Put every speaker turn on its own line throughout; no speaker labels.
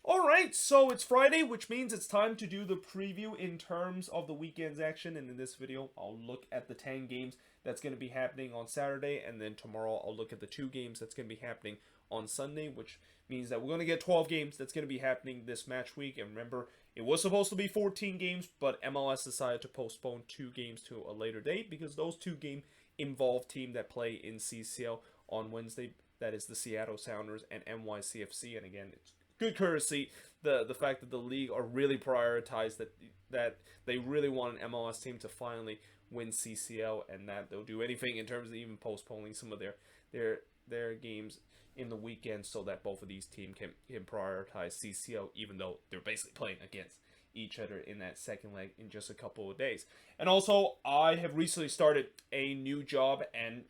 Alright, so it's Friday, which means it's time to do the preview in terms of the weekend's action. And in this video, I'll look at the 10 games that's going to be happening on Saturday. And then tomorrow, I'll look at the 2 games that's going to be happening on Sunday, which means that we're going to get 12 games that's going to be happening this match week. And remember, it was supposed to be 14 games, but MLS decided to postpone 2 games to a later date because those 2 games involve teams that play in CCL on Wednesday. That is the Seattle Sounders and NYCFC. And again, it's good courtesy, the fact that the league are really prioritized that they really want an MLS team to finally win CCL, and that they'll do anything in terms of even postponing some of their games in the weekend so that both of these teams can prioritize CCL, even though they're basically playing against each other in that second leg in just a couple of days. And also, I have recently started a new job, and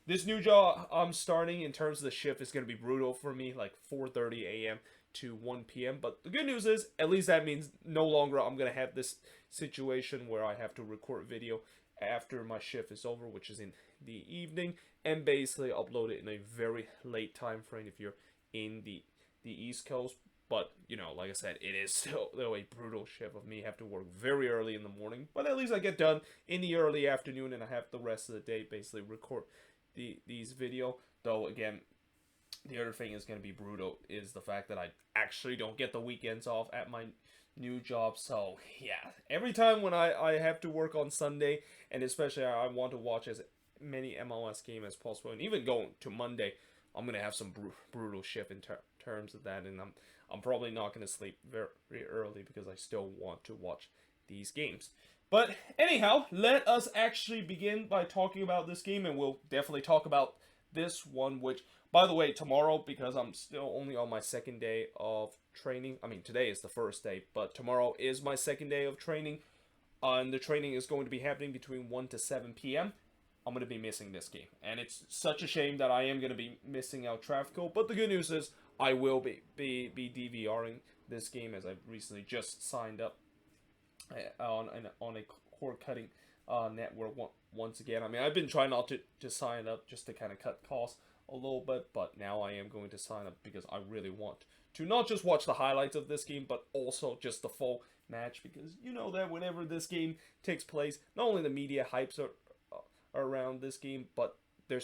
this new job I'm starting in terms of the shift is going to be brutal for me, like 4:30 a.m. to 1 p.m. But the good news is, at least that means no longer I'm going to have this situation where I have to record video after my shift is over, which is in the evening, and basically upload it in a very late time frame if you're in the East Coast. But, like I said, it is still a brutal shift of me. I have to work very early in the morning, but at least I get done in the early afternoon, and I have the rest of the day basically record these video. Though again, the other thing is going to be brutal is the fact that I actually don't get the weekends off at my new job. So yeah, every time when I have to work on Sunday, and especially I want to watch as many MLS games as possible, and even going to Monday, I'm going to have some brutal shift in terms of that, and I'm probably not going to sleep very early because I still want to watch these games. But anyhow, let us actually begin by talking about this game, and we'll definitely talk about this one, which, by the way, tomorrow, because I'm still only on my second day of training, I mean, today is the first day, but tomorrow is my second day of training, and the training is going to be happening between 1 to 7 p.m., I'm going to be missing this game. And it's such a shame that I am going to be missing out TRAFICO, but the good news is I will be DVRing this game, as I've recently just signed up on a cord cutting network once again. I mean, I've been trying not to sign up just to kind of cut costs a little bit, but now I am going to sign up because I really want to not just watch the highlights of this game, but also just the full match, because you know that whenever this game takes place, not only the media hypes are around this game, but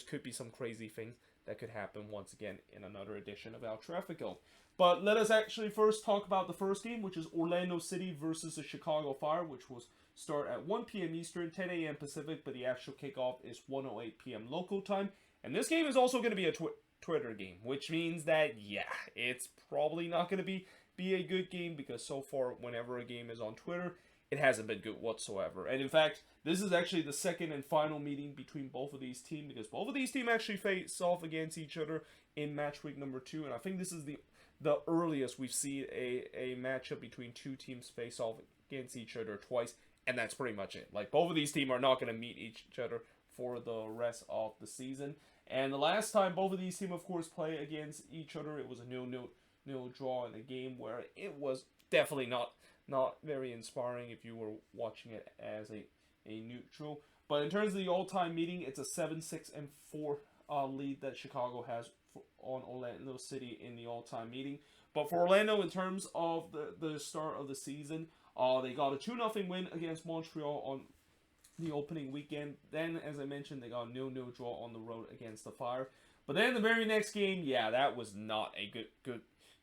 could be some crazy things that could happen once again in another edition of El Tráfico. But let us actually first talk about the first game, which is Orlando City versus the Chicago Fire, which will start at 1 p.m. Eastern, 10 a.m. Pacific, but the actual kickoff is 1:08 p.m. local time. And this game is also going to be a Twitter game, which means that, yeah, it's probably not going to be a good game, because so far, whenever a game is on Twitter, it hasn't been good whatsoever. And in fact, this is actually the second and final meeting between both of these teams, because both of these teams actually face off against each other in match week number 2. And I think this is the earliest we've seen a matchup between 2 teams face off against each other twice. And that's pretty much it. Like, both of these teams are not going to meet each other for the rest of the season. And the last time both of these teams, of course, play against each other, it was a 0-0 draw in a game where it was definitely not very inspiring if you were watching it as a neutral. But in terms of the all-time meeting, it's a 7-6-4 lead that Chicago has on Orlando City in the all-time meeting. But for Orlando, in terms of the start of the season, they got a 2-0 win against Montreal on the opening weekend. Then, as I mentioned, they got a 0-0 draw on the road against the Fire. But then the very next game, yeah, that was not a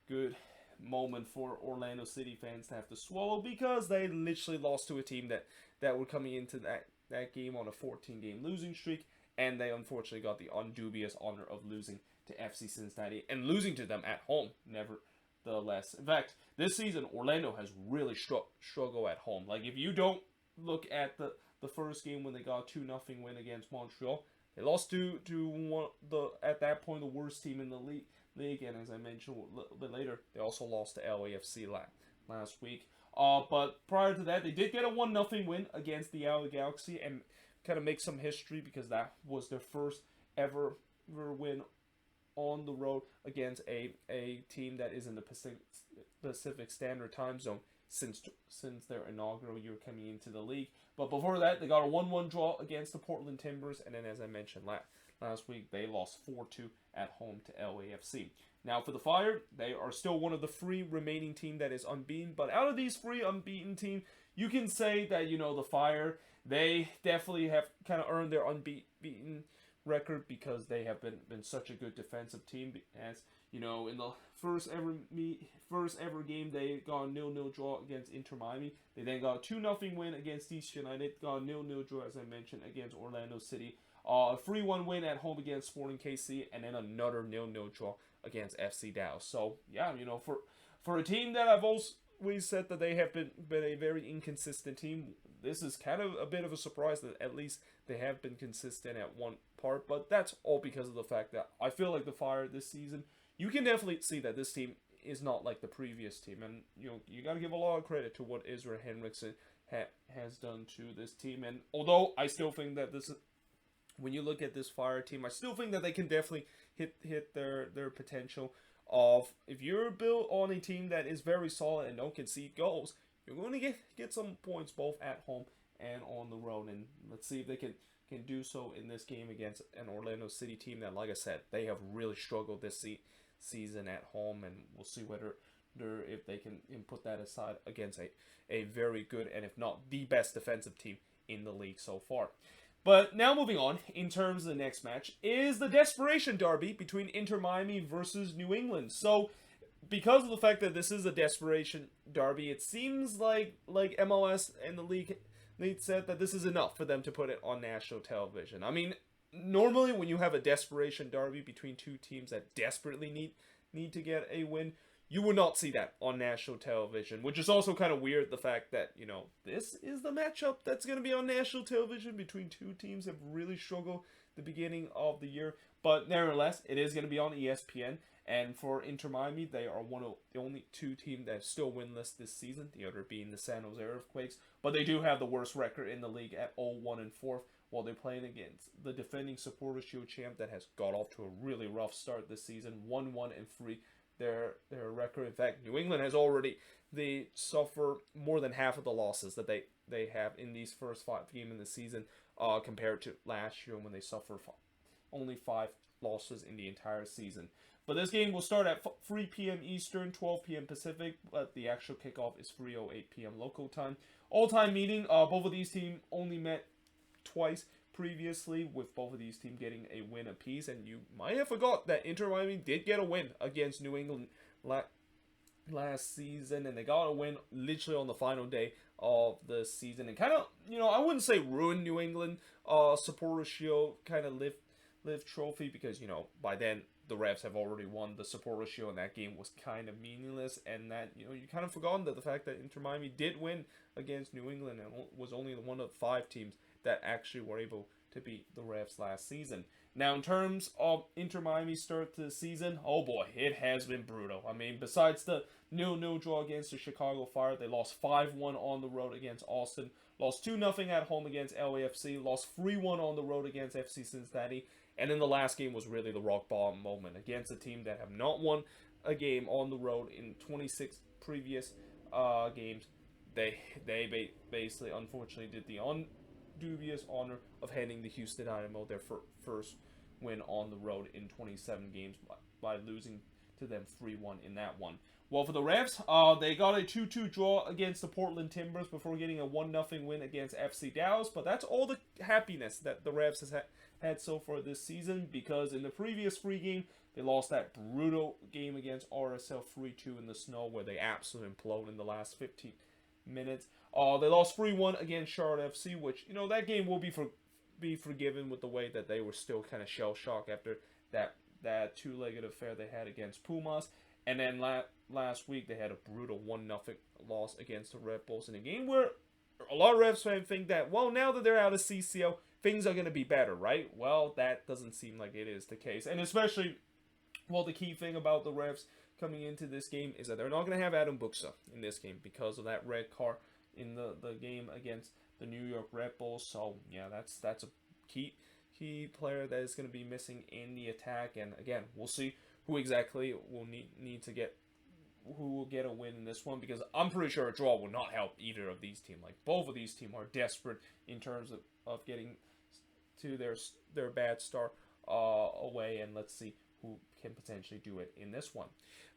good moment for Orlando City fans to have to swallow, because they literally lost to a team that were coming into that game on a 14-game losing streak, and they unfortunately got the undubious honor of losing to FC Cincinnati, and losing to them at home, nevertheless. In fact, this season, Orlando has really struggled at home. Like, if you don't look at the first game when they got a 2-0 win against Montreal, they lost to at that point, the worst team in the league. And as I mentioned a little bit later, they also lost to LAFC last week. But prior to that, they did get a 1-0 win against the LA Galaxy and kind of make some history, because that was their first ever win on the road against a team that is in the Pacific Standard Time Zone since their inaugural year coming into the league. But before that, they got a 1-1 draw against the Portland Timbers, and then, as I mentioned last week. They lost 4-2 at home to LAFC. Now for the Fire, they are still one of the 3 remaining team that is unbeaten. But out of these 3 unbeaten team, you can say that, the Fire, they definitely have kind of earned their unbeaten record because they have been such a good defensive team. As in the first ever game, they got a 0-0 draw against Inter Miami. They then got a 2-0 win against East United. Got a 0-0 draw, as I mentioned, against Orlando City. A 3-1 win at home against Sporting KC, and then another 0-0 draw against FC Dallas. So yeah, for a team that I've always said that they have been a very inconsistent team, this is kind of a bit of a surprise that at least they have been consistent at one part. But that's all because of the fact that I feel like the Fire this season, you can definitely see that this team is not like the previous team, and you got to give a lot of credit to what Israel Henriksen has done to this team. And although I still think that when you look at this Fire team, I still think that they can definitely hit their potential of, if you're built on a team that is very solid and don't concede goals, you're going to get some points both at home and on the road. And let's see if they can do so in this game against an Orlando City team that, like I said, they have really struggled this season at home, and we'll see if they can put that aside against a very good, and if not the best defensive team in the league so far. But now moving on, in terms of the next match, is the desperation derby between Inter Miami versus New England. So, because of the fact that this is a desperation derby, it seems like MLS and the league said that this is enough for them to put it on national television. I mean, normally when you have a desperation derby between 2 teams that desperately need to get a win, you will not see that on national television, which is also kind of weird, the fact that, this is the matchup that's going to be on national television between 2 teams that really struggled the beginning of the year. But nevertheless, it is going to be on ESPN. And for Inter Miami, they are one of the only 2 teams that are still winless this season, the other being the San Jose Earthquakes. But they do have the worst record in the league at 0-1-4, while they're playing against the defending Supporters Shield champ that has got off to a really rough start this season, 1-1-3. Their record. In fact, New England has they suffer more than half of the losses that they have in these first 5 games in the season, compared to last year when they suffered only 5 losses in the entire season. But this game will start at 3 p.m. Eastern, 12 p.m. Pacific, but the actual kickoff is 3:08 p.m. local time. All-time meeting, both of these teams only met twice previously, with both of these teams getting a win apiece. And you might have forgot that Inter Miami did get a win against New England last season, and they got a win literally on the final day of the season, and kind of, I wouldn't say ruin New England Supporters Shield kind of live trophy, because by then the refs have already won the Supporters Shield, and that game was kind of meaningless. And that you kind of forgotten that the fact that Inter Miami did win against New England and was only one of 5 teams that actually were able to beat the refs last season. Now, in terms of Inter Miami's start to the season, oh boy, it has been brutal. I mean, besides the 0-0 draw against the Chicago Fire, they lost 5-1 on the road against Austin, lost 2-0 at home against LAFC, lost 3-1 on the road against FC Cincinnati, and then the last game was really the rock bottom moment against a team that have not won a game on the road in 26 previous games. They basically, unfortunately, did the dubious honor of handing the Houston Dynamo their first win on the road in 27 games by losing to them 3-1 in that one. Well, for the Revs, they got a 2-2 draw against the Portland Timbers before getting a 1-0 win against FC Dallas. But that's all the happiness that the Revs has had so far this season, because in the previous 3 games, they lost that brutal game against RSL 3-2 in the snow, where they absolutely imploded in the last 15 minutes. They lost 3-1 against Charlotte FC, which, that game will be forgiven with the way that they were still kind of shell-shocked after that 2-legged affair they had against Pumas. And then last week, they had a brutal 1-0 loss against the Red Bulls in a game where a lot of Revs fans think that, well, now that they're out of CCL, things are going to be better, right? Well, that doesn't seem like it is the case. And especially, well, the key thing about the Revs coming into this game is that they're not going to have Adam Buxa in this game because of that red card in the game against the New York Red Bulls. So, yeah, that's a key player that is going to be missing in the attack. And again, we'll see who exactly will need to get, who will get a win in this one, because I'm pretty sure a draw will not help either of these teams. Like, both of these teams are desperate in terms of getting to their bad start away, and let's see who can potentially do it in this one.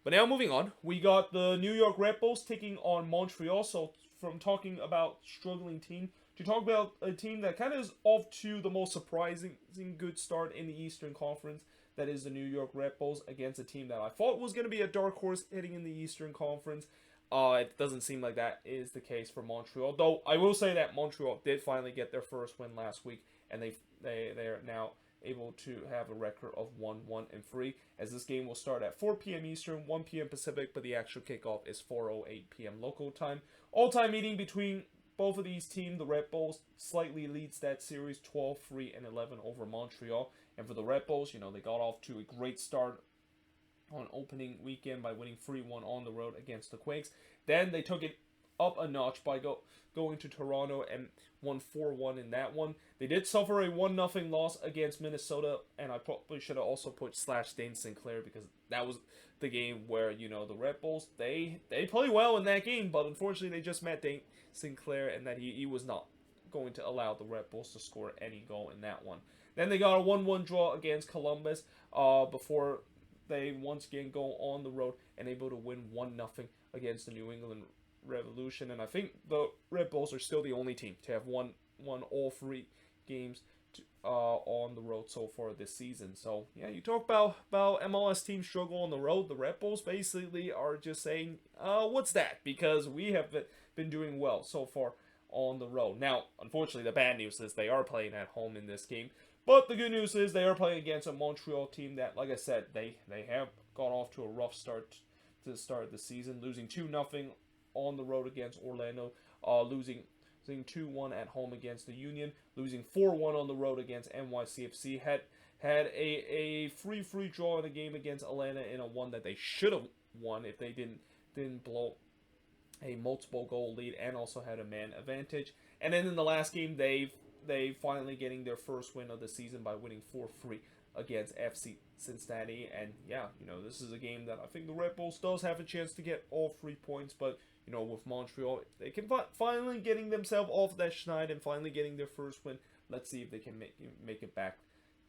But now moving on, we got the New York Red Bulls taking on Montreal. So from talking about struggling team to talk about a team that kind of is off to the most surprising good start in the Eastern Conference, that is the New York Red Bulls against a team that I thought was going to be a dark horse heading in the Eastern Conference. It doesn't seem like that is the case for Montreal, though I will say that Montreal did finally get their first win last week, and they are now able to have a record of 1-1-3, as this game will start at 4 p.m. Eastern, 1 p.m. Pacific, but the actual kickoff is 4:08 p.m. local time. All-time meeting between both of these teams, the Red Bulls slightly leads that series 12-3 and 11 over Montreal. And for the Red Bulls, they got off to a great start on opening weekend by winning 3-1 on the road against the Quakes. Then they took it up a notch by going to Toronto and won 4-1 in that one. They did suffer a 1-0 loss against Minnesota, and I probably should have also put /Dane Sinclair, because that was the game where, the Red Bulls, they play well in that game, but unfortunately they just met Dane Sinclair, and that he was not going to allow the Red Bulls to score any goal in that one. Then they got a 1-1 draw against Columbus before they once again go on the road and able to win 1-0 against the New England Revolution. And I think the Red Bulls are still the only team to have won all 3 games on the road so far this season. So yeah, you talk about MLS teams struggle on the road. The Red Bulls basically are just saying, what's that? Because we have been doing well so far on the road. Now, unfortunately, the bad news is they are playing at home in this game. But the good news is they are playing against a Montreal team that, like I said, they have got off to a rough start to start the season, losing 2-0 on the road against Orlando, losing 2-1 at home against the Union, losing 4-1 on the road against NYCFC, had a free draw in a game against Atlanta in a one that they should have won if they didn't blow a multiple goal lead, and also had a man advantage. And then in the last game, they finally getting their first win of the season by winning 4-3 against FC Cincinnati. And yeah, this is a game that I think the Red Bulls does have a chance to get all 3 points, but with Montreal, they can finally getting themselves off that schneid and finally getting their first win. Let's see if they can make it back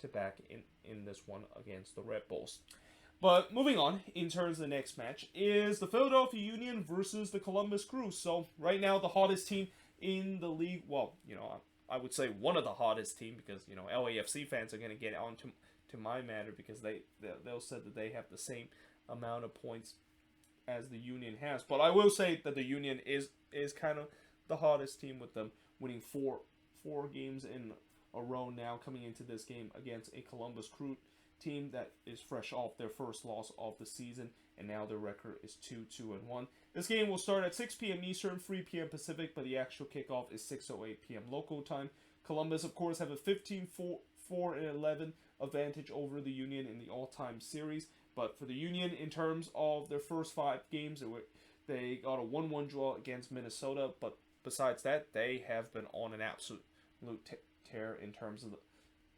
to back in this one against the Red Bulls. But moving on, in terms of the next match, is the Philadelphia Union versus the Columbus Crew. So right now, the hottest team in the league, well, I would say one of the hottest team, because LAFC fans are going to get on to my matter, because they'll say that they have the same amount of points as the Union has. But I will say that the Union is kind of the hottest team, with them winning four games in a row now, coming into this game against a Columbus Crew team that is fresh off their first loss of the season, and now their record is 2-2-1. This game will start at 6 p.m. Eastern, 3 p.m. Pacific, but the actual kickoff is 6:08 p.m. local time. Columbus, of course, have a 15-4-11 advantage over the Union in the all-time series. But for the Union, in terms of their first 5 games, they got a 1-1 draw against Minnesota. But besides that, they have been on an absolute tear in terms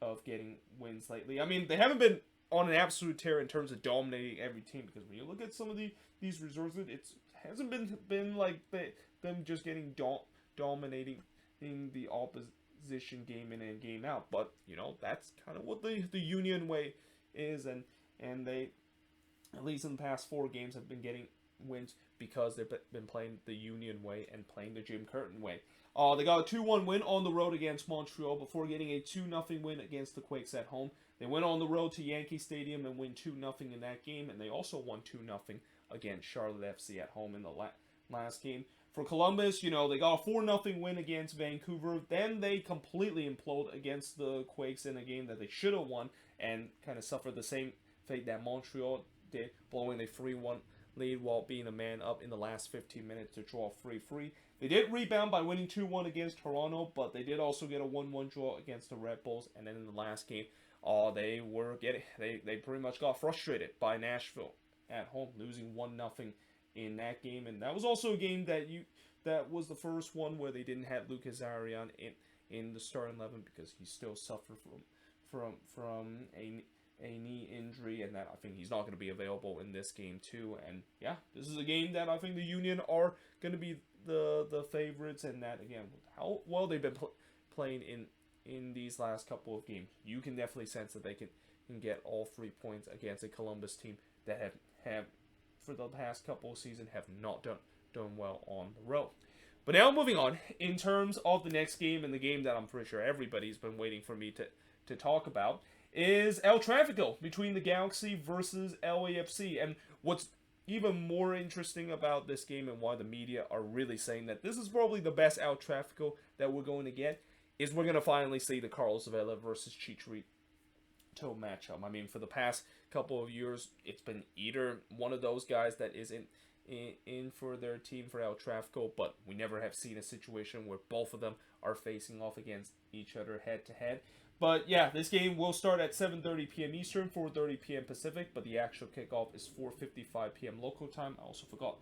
of getting wins lately. I mean, they haven't been on an absolute tear in terms of dominating every team, because when you look at some of these results, it hasn't been like them just getting dominating the opposition game in and game out. But that's kind of what the Union way is, and they, at least in the past 4 games, have been getting wins because they've been playing the Union way and playing the Jim Curtin way. They got a 2-1 win on the road against Montreal before getting a 2-0 win against the Quakes at home. They went on the road to Yankee Stadium and win 2-0 in that game, and they also won 2-0 against Charlotte FC at home in the last game. For Columbus, they got a 4-0 win against Vancouver. Then they completely implode against the Quakes in a game that they should have won, and kind of suffered the same fate that Montreal did, blowing a 3-1 lead while being a man up in the last 15 minutes to draw 3-3. They did rebound by winning 2-1 against Toronto, but they did also get a 1-1 draw against the Red Bulls. And then in the last game, they pretty much got frustrated by Nashville at home, losing 1-0 in that game. And that was also a game that was the first one where they didn't have Lucas Arian in the starting 11, because he still suffered from a knee injury, and that I think he's not going to be available in this game too. And yeah, this is a game that I think the Union are going to be the favorites, and that, again, how well they've been playing in these last couple of games, you can definitely sense that they and get all 3 points against a Columbus team that have for the past couple of seasons have not done well on the road. But now moving on, in terms of the next game, and the game that I'm pretty sure everybody's been waiting for me to talk about, is El Tráfico between the Galaxy versus LAFC. And what's even more interesting about this game, and why the media are really saying that this is probably the best El Tráfico that we're going to get, is we're going to finally see the Carlos Vela versus Chicharito matchup. I mean, for the past couple of years, it's been either one of those guys that is in for their team for El Tráfico, but we never have seen a situation where both of them are facing off against each other head to head. But yeah, this game will start at 7:30 p.m. Eastern, 4:30 p.m. Pacific, but the actual kickoff is 4:55 p.m. local time. I also forgot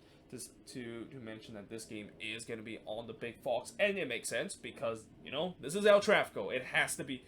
to mention that this game is going to be on the Big Fox, and it makes sense because, you know, this is El Tráfico. It has to be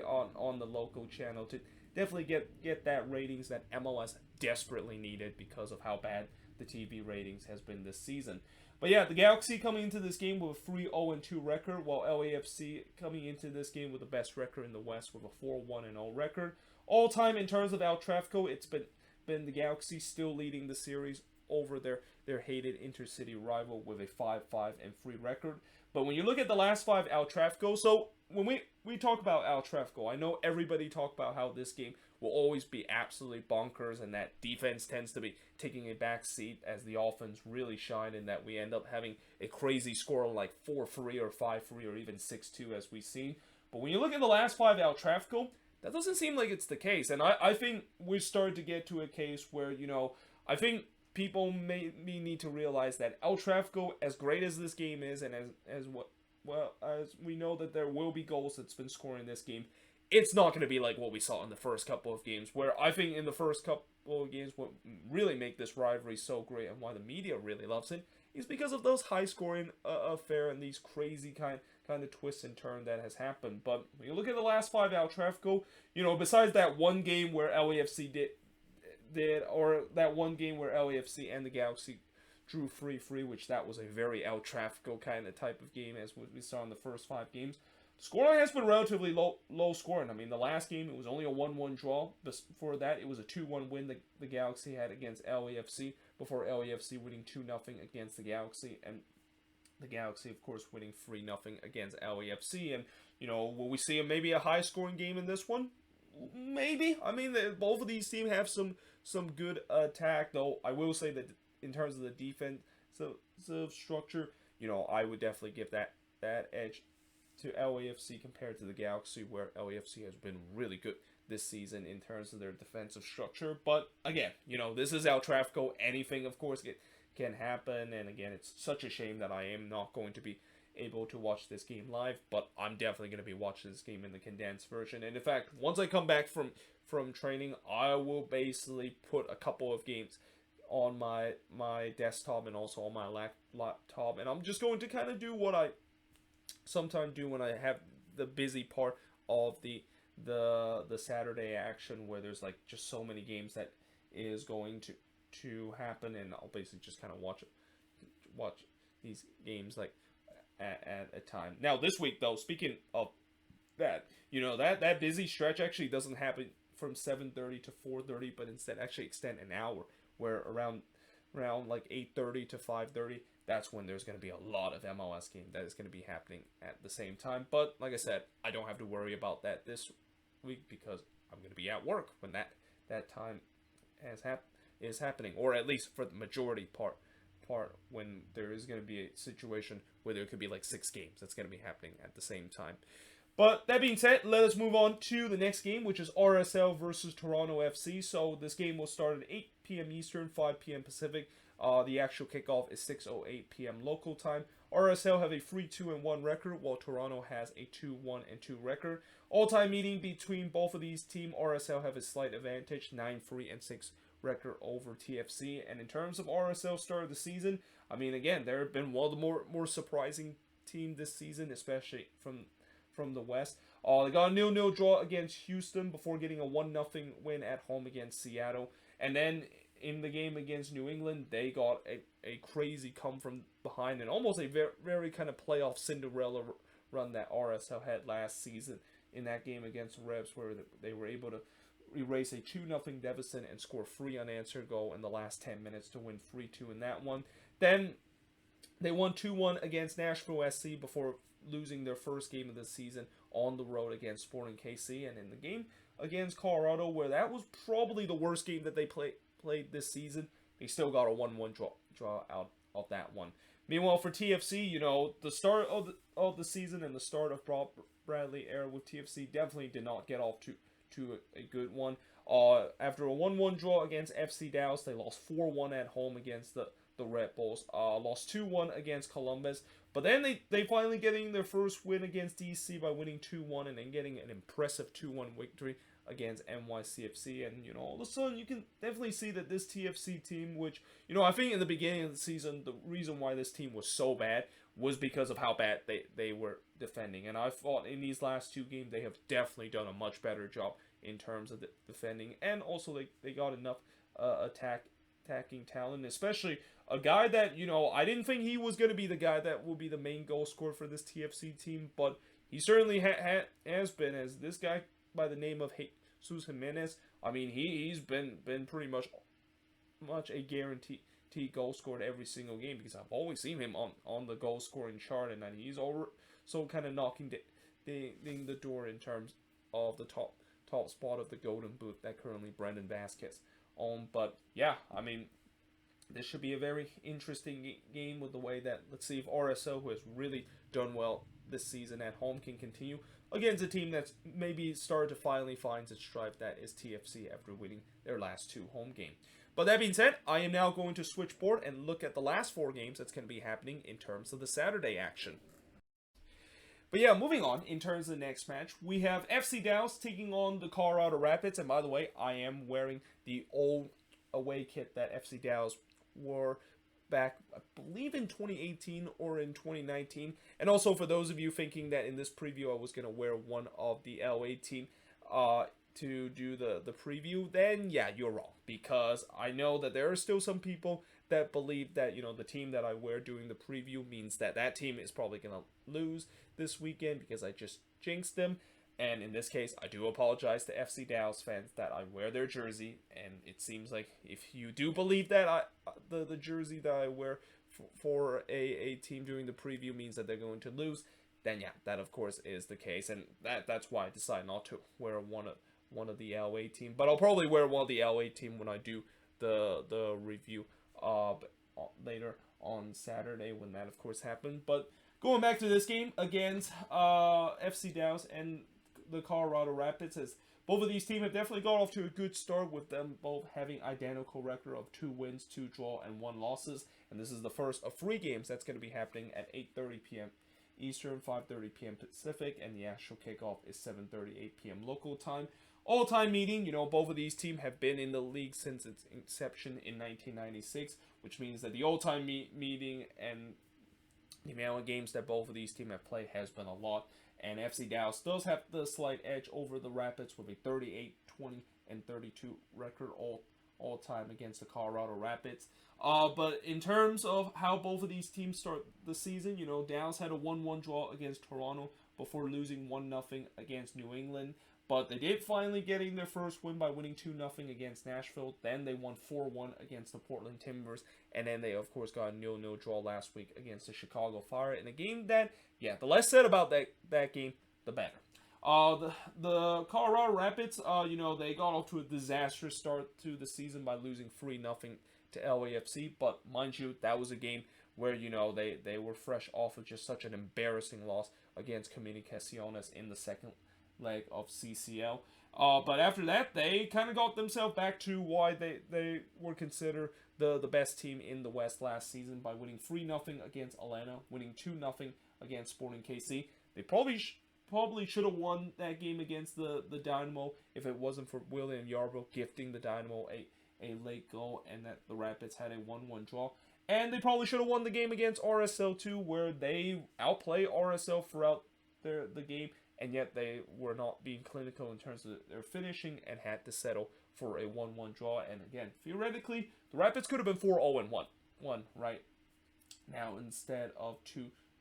on the local channel to definitely get that ratings that MLS desperately needed because of how bad the TV ratings has been this season. But yeah, the Galaxy coming into this game with a 3-0-2 record, while LAFC coming into this game with the best record in the West with a 4-1-0 record. All time in terms of El Tráfico, it's been the Galaxy still leading the series over their hated intercity rival with a 5-5-3 record. But when you look at the last 5 El Tráfico, so when we talk about El Tráfico, I know everybody talk about how this game will always be absolutely bonkers and that defense tends to be taking a back seat as the offense really shine, and that we end up having a crazy score like 4-3 or 5-3 or even 6-2 as we've seen. But when you look at the last 5 El Tráfico, that doesn't seem like it's the case. And I think we started to get to a case where, you know, I think people may need to realize that El Tráfico, as great as this game is, and as we know that there will be goals that's been scored in this game, it's not going to be like what we saw in the first couple of games, where I think in the first couple of games what really make this rivalry so great and why the media really loves it is because of those high-scoring affair and these crazy kind of twists and turn that has happened. But when you look at the last 5 El Tráfico, you know, besides that one game where LAFC or that one game where LAFC and the Galaxy drew 3-3, which that was a very El Tráfico kind of type of game as we saw in the first 5 games. Scoreline has been relatively low scoring. I mean, the last game, it was only a 1-1 draw. Before that, it was a 2-1 win the Galaxy had against LAFC, before LAFC winning 2-0 against the Galaxy, and the Galaxy, of course, winning 3-0 against LAFC. And, you know, will we see maybe a high-scoring game in this one? Maybe. I mean, both of these teams have some good attack, though I will say that in terms of the defensive structure, you know, I would definitely give that edge to LAFC compared to the Galaxy, where LAFC has been really good this season in terms of their defensive structure. But again, you know, this is El Tráfico. Anything, of course, can happen. And again, it's such a shame that I am not going to be able to watch this game live, but I'm definitely going to be watching this game in the condensed version. And in fact, once I come back from training, I will basically put a couple of games on my desktop and also on my laptop, and I'm just going to kind of do what I sometimes do when I have the busy part of the Saturday action, where there's like just so many games that is going to happen, and I'll basically just kind of watch these games like at a time. Now this week though, speaking of that, you know, that busy stretch actually doesn't happen from 7:30 to 4:30, but instead actually extend an hour, where around like 8:30 to 5:30, that's when there's going to be a lot of MLS game that is going to be happening at the same time. But like I said, I don't have to worry about that this week because I'm going to be at work when that time is happening, or at least for the majority part when there is going to be a situation where there could be like 6 games that's going to be happening at the same time. But that being said, let us move on to the next game, which is RSL versus Toronto FC. So this game will start at 8 p.m. Eastern, 5 p.m. Pacific. The actual kickoff is 6:08 p.m. local time. RSL have a 3-2-1 record, while Toronto has a 2-1-2 record. All-time meeting between both of these teams, RSL have a slight advantage, 9-3-6 record over TFC. And in terms of RSL start of the season, I mean, again, they've been one of the more surprising team this season, especially from the West. They got a 0-0 draw against Houston before getting a 1-0 win at home against Seattle. And then in the game against New England, they got a crazy come from behind and almost a very, very kind of playoff Cinderella run that RSL had last season in that game against the Revs, where they were able to erase a 2-0 deficit and score 3 unanswered goal in the last 10 minutes to win 3-2 in that one. Then they won 2-1 against Nashville SC before losing their first game of the season on the road against Sporting KC. And in the game against Colorado, where that was probably the worst game that they played this season, they still got a 1-1 draw out of that one. Meanwhile, for TFC, you know, the start of the season and the start of Bradley era with TFC definitely did not get off to a good one. After a 1-1 draw against FC Dallas, they lost 4-1 at home against the Red Bulls. Lost 2-1 against Columbus. But then they finally getting their first win against DC by winning 2-1 and then getting an impressive 2-1 victory against NYCFC. And, you know, all of a sudden you can definitely see that this TFC team, which, you know, I think in the beginning of the season, the reason why this team was so bad was because of how bad they were defending. And I thought in these last 2 games, they have definitely done a much better job in terms of the defending. And also they got enough attacking talent, especially a guy that, you know, I didn't think he was going to be the guy that will be the main goal scorer for this TFC team, but he certainly has been, as this guy by the name of Jesus Jimenez. I mean, he's been pretty much a guaranteed goal scored every single game, because I've always seen him on the goal scoring chart, and he's also kind of knocking the door in terms of the top spot of the Golden Boot that currently Brendan Vasquez on. But yeah, I mean, this should be a very interesting game with the way that, let's see if RSL, who has really done well this season at home, can continue against a team that's maybe started to finally find its stride, that is TFC, after winning their last 2 home games. But that being said, I am now going to switch board and look at the last 4 games that's going to be happening in terms of the Saturday action. But yeah, moving on, in terms of the next match, we have FC Dallas taking on the Colorado Rapids. And by the way, I am wearing the old away kit that FC Dallas wore back, I believe, in 2018 or in 2019. And also, for those of you thinking that in this preview I was going to wear one of the LA team to do the preview, then yeah, you're wrong. Because I know that there are still some people that believe that, you know, the team that I wear doing the preview means that team is probably going to lose this weekend because I just jinxed them. And in this case, I do apologize to FC Dallas fans that I wear their jersey. And it seems like if you do believe that the jersey that I wear for a team doing the preview means that they're going to lose, then yeah, that of course is the case. And that's why I decided not to wear one of the LA team. But I'll probably wear one of the LA team when I do the review later on Saturday, when that of course happened. But going back to this game against FC Dallas and the Colorado Rapids, as both of these teams have definitely got off to a good start, with them both having identical record of 2 wins, 2 draw, and 1 losses. And this is the first of 3 games that's going to be happening at 8:30 p.m. Eastern, 5:30 p.m. Pacific, and the actual kickoff is 7:38 p.m. local time. All-time meeting, you know, both of these teams have been in the league since its inception in 1996, which means that the all-time meeting and the amount of games that both of these teams have played has been a lot. And FC Dallas does have the slight edge over the Rapids with a 38, 20, and 32 record all time against the Colorado Rapids. But in terms of how both of these teams start the season, you know, Dallas had a 1-1 draw against Toronto before losing 1-0 against New England. But they did finally getting their first win by winning 2-0 against Nashville. Then they won 4-1 against the Portland Timbers. And then they, of course, got a 0-0 draw last week against the Chicago Fire. In a game that, yeah, the less said about that game, the better. The Colorado Rapids, you know, they got off to a disastrous start to the season by losing 3-0 to LAFC. But mind you, that was a game where, you know, they were fresh off of just such an embarrassing loss against Comunicaciones in the second leg of CCL. But after that, they kind of got themselves back to why they were considered the best team in the West last season by winning 3-0 against Atlanta, winning 2-0 against Sporting KC. They probably should have won that game against the Dynamo if it wasn't for William Yarbrough gifting the Dynamo a late goal, and that the Rapids had a 1-1 draw. And they probably should have won the game against RSL too, where they outplay RSL throughout the game, and yet they were not being clinical in terms of their finishing and had to settle for a 1-1 draw. And again, theoretically, the Rapids could have been 4-0-1 right now instead of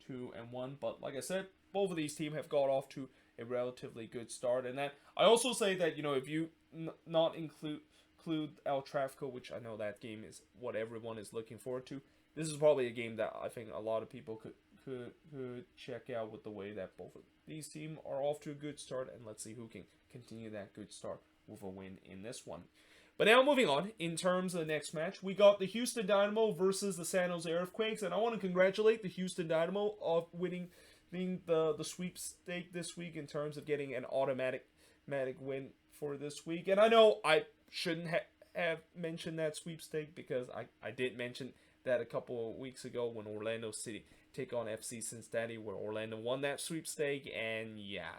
2-1. But like I said, both of these teams have got off to a relatively good start. And that I also say that, you know, if you not include El Trafico, which I know that game is what everyone is looking forward to. This is probably a game that I think a lot of people could check out with the way that both of these teams are off to a good start, and let's see who can continue that good start with a win in this one. But now moving on, in terms of the next match, we got the Houston Dynamo versus the San Jose Earthquakes, and I want to congratulate the Houston Dynamo of winning the sweepstake this week in terms of getting an automatic win for this week. And I know I shouldn't have mentioned that sweepstake because I did mention that a couple of weeks ago when Orlando City take on FC Cincinnati, where Orlando won that sweepstake, and yeah,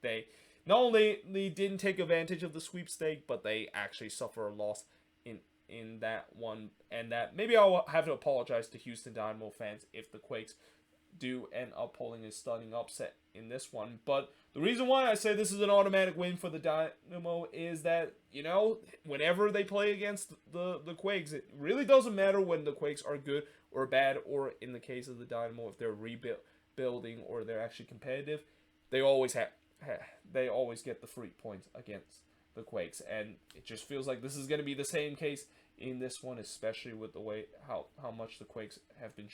they not only they didn't take advantage of the sweepstake, but they actually suffer a loss in that one, and that maybe I'll have to apologize to Houston Dynamo fans if the Quakes do end up pulling a stunning upset in this one. But the reason why I say this is an automatic win for the Dynamo is that, you know, whenever they play against the Quakes, it really doesn't matter when the Quakes are good or bad, or in the case of the Dynamo, if they're rebuilding or they're actually competitive, they always get the 3 points against the Quakes. And it just feels like this is going to be the same case in this one, especially with the way how much the Quakes have been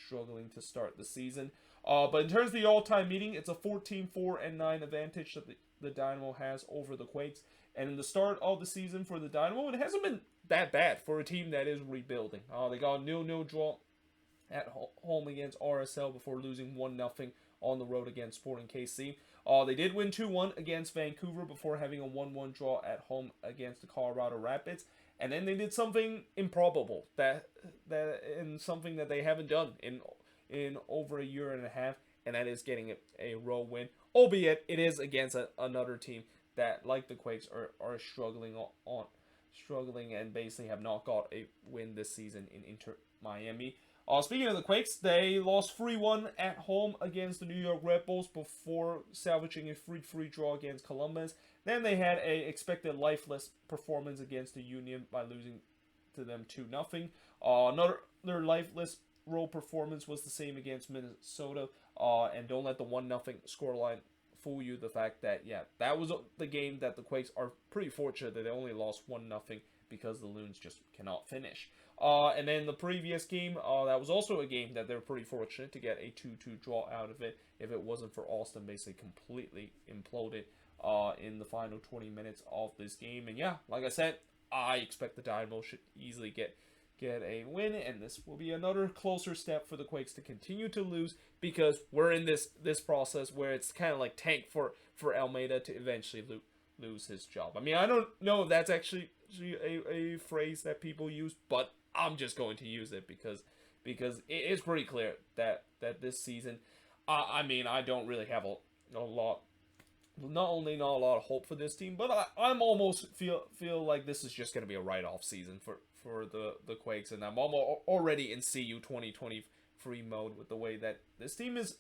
struggling to start the season. But in terms of the all-time meeting, it's a 14-4-9 advantage that the Dynamo has over the Quakes. And in the start of the season for the Dynamo, it hasn't been that bad for a team that is rebuilding. They got a 0-0 draw at home against RSL before losing 1-0 on the road against Sporting KC. They did win 2-1 against Vancouver before having a 1-1 draw at home against the Colorado Rapids. And then they did something improbable, and something that they haven't done in over a year and a half, and that is getting a road win, albeit it is against another team that, like the Quakes, are struggling and basically have not got a win this season in Inter Miami. Speaking of the Quakes, they lost 3-1 at home against the New York Red Bulls before salvaging a 3-3 draw against Columbus. Then they had a expected lifeless performance against the Union by losing to them 2-0. Another lifeless road performance was the same against Minnesota. And don't let the 1-0 scoreline fool you. The fact that, yeah, that was the game that the Quakes are pretty fortunate that they only lost 1-0 because the Loons just cannot finish. And then the previous game, that was also a game that they're pretty fortunate to get a 2-2 draw out of it. If it wasn't for Austin basically completely imploded in the final 20 minutes of this game. And yeah, like I said, I expect the Dynamo should easily get a win, and this will be another closer step for the Quakes to continue to lose, because we're in this process where it's kind of like tank for Almeida to eventually lose his job. I mean, I don't know if that's actually a phrase that people use, but I'm just going to use it because it is pretty clear that this season, I mean, I don't really have a lot. Not only not a lot of hope for this team, but I'm almost feel like this is just going to be a write-off season for the Quakes, and I'm already in CU 2023 mode with the way that this team is,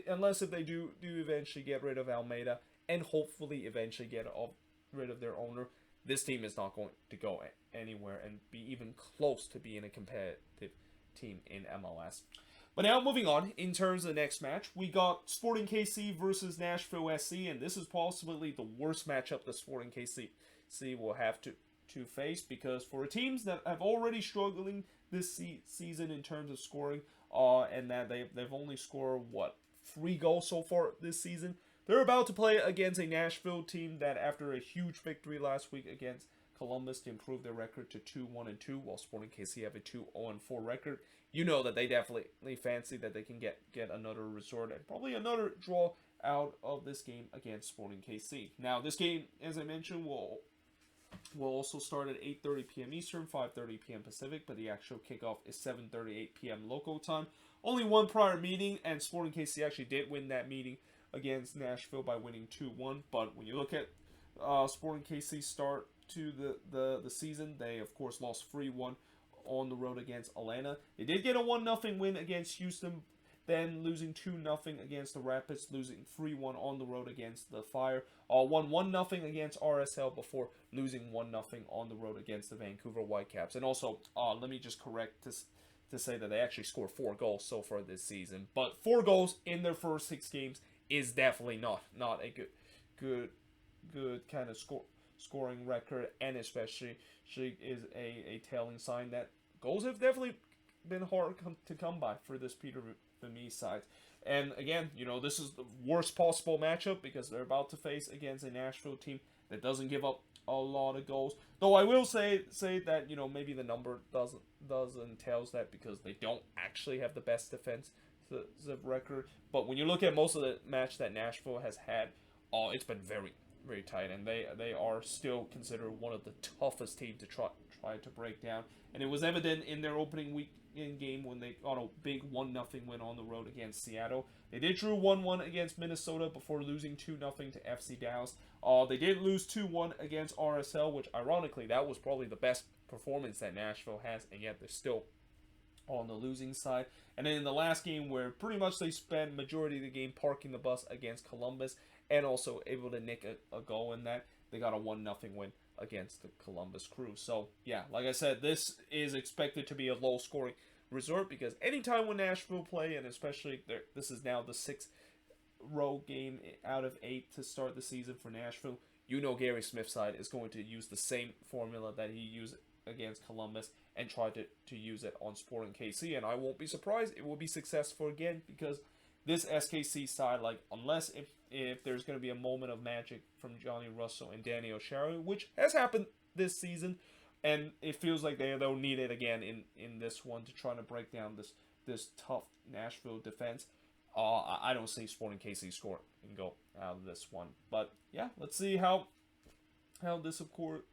unless if they do eventually get rid of Almeida and hopefully eventually get rid of their owner, this team is not going to go anywhere and be even close to being a competitive team in MLS. But now moving on, in terms of the next match, we got Sporting KC versus Nashville SC, and this is possibly the worst matchup that Sporting KC will have to face, because for teams that have already struggling this season in terms of scoring, and that they've only scored 3 goals so far this season, they're about to play against a Nashville team that, after a huge victory last week against Columbus to improve their record to 2-1-2, while Sporting KC have a 2-0-4 record, you know that they definitely fancy that they can get another resort and probably another draw out of this game against Sporting KC. Now, this game, as I mentioned, will also start at 8:30 p.m. Eastern, 5:30 p.m. Pacific, but the actual kickoff is 7:38 p.m. local time. Only one prior meeting, and Sporting KC actually did win that meeting against Nashville by winning 2-1. But when you look at Sporting KC's start to the season, they of course lost 3-1 on the road against Atlanta. They did get a 1-0 win against Houston, then losing 2-0 against the Rapids, losing 3-1 on the road against the Fire. Won 1-0 against RSL before losing 1-0 on the road against the Vancouver Whitecaps. And also, let me just correct to say that they actually scored 4 goals so far this season. But 4 goals in their first 6 games is definitely not a good kind of scoring record, and especially is a telling sign that goals have definitely been hard to come by for this Peter Vermes side. And again, this is the worst possible matchup because they're about to face against a Nashville team that doesn't give up a lot of goals. Though I will say that maybe the number doesn't tell us that because they don't actually have the best defensive record. But when you look at most of the match that Nashville has had, it's been very very tight, and they are still considered one of the toughest teams to try to break down. And it was evident in their opening weekend game when they got a big 1-0 win on the road against Seattle. They did drew 1-1 against Minnesota before losing 2-0 to FC Dallas. They did lose 2-1 against RSL, which ironically that was probably the best performance that Nashville has, and yet they're still on the losing side. And then in the last game, where pretty much they spent majority of the game parking the bus against Columbus and also able to nick a goal in that, they got a 1-0 win against the Columbus Crew. So yeah, like I said, this is expected to be a low scoring resort because anytime when Nashville play, and especially this is now the 6th road game out of 8 to start the season for Nashville, Gary Smith's side is going to use the same formula that he used against Columbus and try to use it on Sporting KC, and I won't be surprised it will be successful again because this SKC side, unless if there's going to be a moment of magic from Johnny Russell and Danny O'Shara, which has happened this season, and it feels like they'll need it again in this one to try to break down this tough Nashville defense. I don't see Sporting KC score and go out of this one. But yeah, let's see how this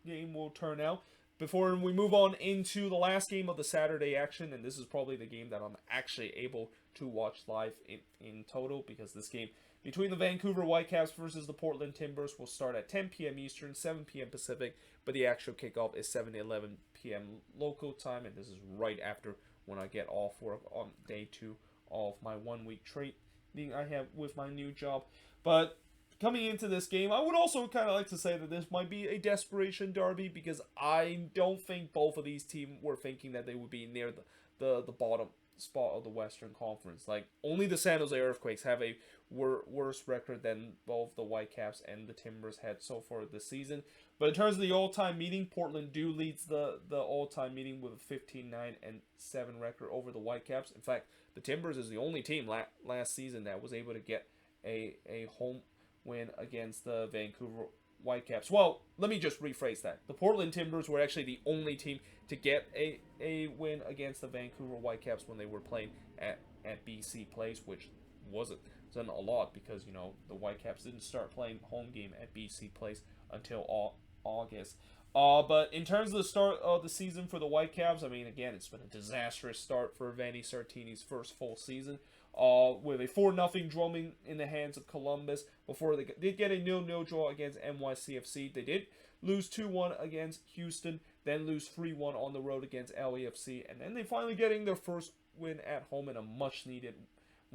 game will turn out. Before we move on into the last game of the Saturday action, and this is probably the game that I'm actually able to watch live in total, because this game between the Vancouver Whitecaps versus the Portland Timbers will start at 10 p.m. Eastern, 7 p.m. Pacific, but the actual kickoff is 7 to 11 p.m. local time, and this is right after when I get off work on day 2 of my 1-week training I have with my new job. But coming into this game, I would also kind of like to say that this might be a desperation derby because I don't think both of these teams were thinking that they would be near the bottom spot of the Western Conference. Only the San Jose Earthquakes have a worse record than both the Whitecaps and the Timbers had so far this season. But in terms of the all-time meeting, Portland leads the all-time meeting with a 15-9-7 record over the Whitecaps. In fact, the Timbers is the only team last season that was able to get a home win against the Vancouver Whitecaps. Well, let me just rephrase that. The Portland Timbers were actually the only team to get a win against the Vancouver Whitecaps when they were playing at BC Place, which wasn't a lot because, the Whitecaps didn't start playing home game at BC Place until August. But in terms of the start of the season for the Whitecaps, I mean, again, it's been a disastrous start for Vanni Sartini's first full season. With a 4-0 drumming in the hands of Columbus before they did get a 0-0 draw against NYCFC. They did lose 2-1 against Houston, then lose 3-1 on the road against LAFC, and then they finally getting their first win at home in a much-needed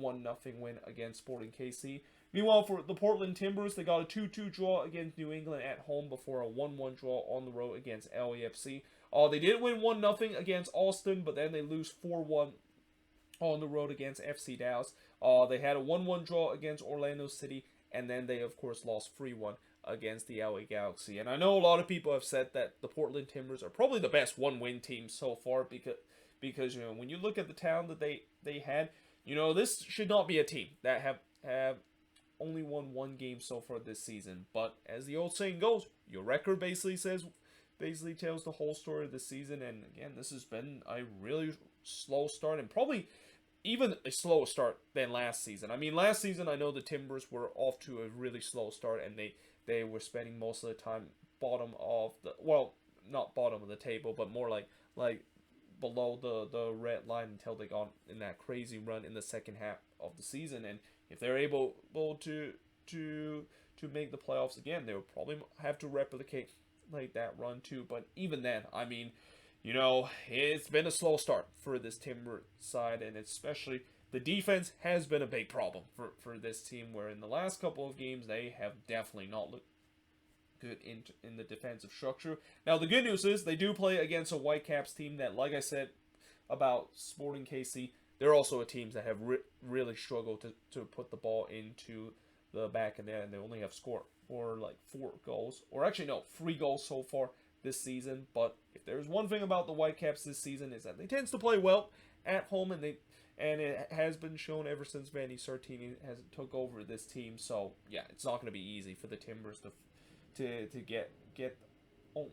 1-0 win against Sporting KC. Meanwhile, for the Portland Timbers, they got a 2-2 draw against New England at home before a 1-1 draw on the road against LAFC. They did win 1-0 against Austin, but then they lose 4-1 on the road against FC Dallas. They had a 1-1 draw against Orlando City, and then they, of course, lost 3-1 against the LA Galaxy. And I know a lot of people have said that the Portland Timbers are probably the best one-win team so far because when you look at the talent that they had, this should not be a team that have only won one game so far this season. But as the old saying goes, your record basically tells the whole story of the season. And again, this has been a really slow start, and probably even a slower start than last season. I mean, last season I know the Timbers were off to a really slow start, and they were spending most of the time bottom of the, well, not bottom of the table, but more like below the red line until they got in that crazy run in the second half of the season. And if they're able to make the playoffs again, they'll probably have to replicate that run too. But even then, I mean, it's been a slow start for this Timber side, and especially the defense has been a big problem for this team, where in the last couple of games they have definitely not looked good in the defensive structure. Now, the good news is they do play against a Whitecaps team that, like I said about Sporting KC, they're also a team that have really struggled to put the ball into the back of net, and they only have scored for like 4 goals, or actually no, 3 goals so far this season. But if there's one thing about the Whitecaps this season is that they tend to play well at home, and it has been shown ever since Vanni Sartini has took over this team. So yeah, it's not going to be easy for the Timbers to get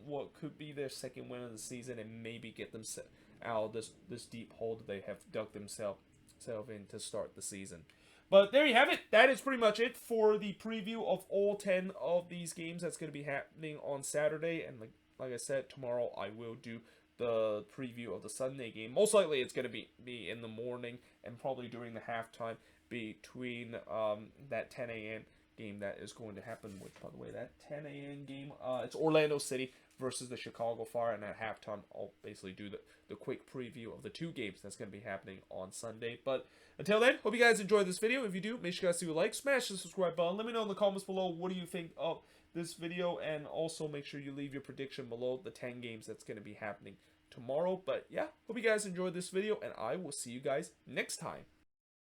what could be their second win of the season, and maybe get them out of this deep hole that they have dug themselves in to start the season. But there you have it. That is pretty much it for the preview of all 10 of these games that's going to be happening on Saturday. And like I said, tomorrow I will do the preview of the Sunday game. Most likely it's going to be in the morning, and probably during the halftime between that 10 a.m. game that is going to happen. Which, by the way, that 10 a.m. game, it's Orlando City versus the Chicago Fire, and at halftime I'll basically do the quick preview of the 2 games that's going to be happening on Sunday. But until then, hope you guys enjoyed this video. If you do, make sure you guys leave a like, smash the subscribe button. Let me know in the comments below what do you think of this video, and also make sure you leave your prediction below the 10 games that's going to be happening tomorrow. But yeah, hope you guys enjoyed this video, and I will see you guys next time.